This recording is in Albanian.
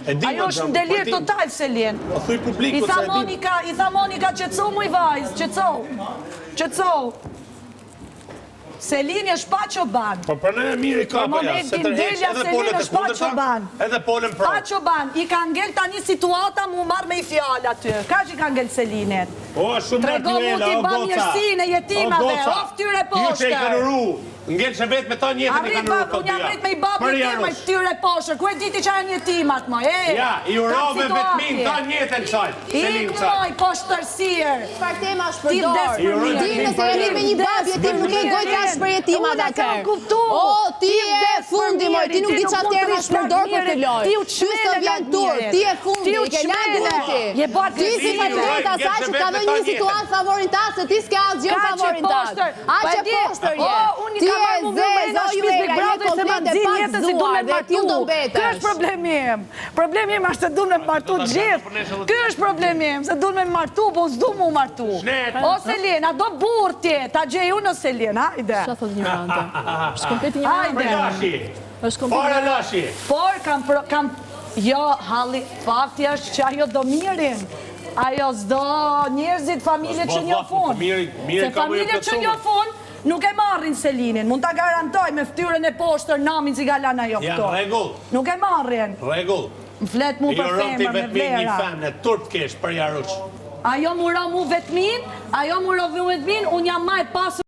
Selini. Ajo është në delir total, Selin. I tha Monika, qëtëso mu i vajzë, qëtëso. Selini është pa qoban. Po për në e mirë i ka për ja, se tërheq edhe polët e kundërta, edhe polën pro. Pa qoban, i ka ngell tani situata mu marrë me i fjallë aty. Ka që i ka ngell Selinit? O, shumë Martuela, o goca. Mirësinë e jetimave, o ftyre poshtër. Ju që i kanë ru, ngellë që vetë me ta njetën i kanë ru këtë Unë jam rrit me i babë i tërë me ftyre poshtër. Ku e diti që janë jetimat, moj? Ja, i urave vetëmin ta njetën qaj. Ik moj, poshtërsirë. Çfarë tema është përdor? Ti nëse jeni me një babë jetim nuk e goj trash për jetimat atëherë. O, ti e fundi moj, ti nuk di çfarë tema është përdor për të lojë. Ti u çmele vjen tur, ti e fundi, ke lënë duti. Ti si faleminderit asaj që ka dhënë një situatë favorin ta, se ti s'ke asgjë favorin ta. Aqe poshtër je. Unë ka marrë mu vërme i shtëpis Big Brother se ma dzin jetën si du me martu. Kë është problemim. Problemim është se du me martu gjithë. Kë është problemim se du me martu, po s'du mu martu. O Selin, a do burë ti, ta gjej unë o Selin, hajde. Qa thot ignorante? është komplet ignorante. është komplet lashi. Por kam, jo, halli, fakti është që ajo do mirin. Ajo s'do njerëzit, familje që një fun. Se familje që një fun, nuk e marrin Selinin. Mund ta garantoj me ftyrën e poshtër namin si galan ajo këto. Janë regull. Nuk e marrin. Regull. Më flet mu për femër me vlera. Një femne, turp kesh për jarush. Ajo mu ra mu vetmin, unë jam ma e pasur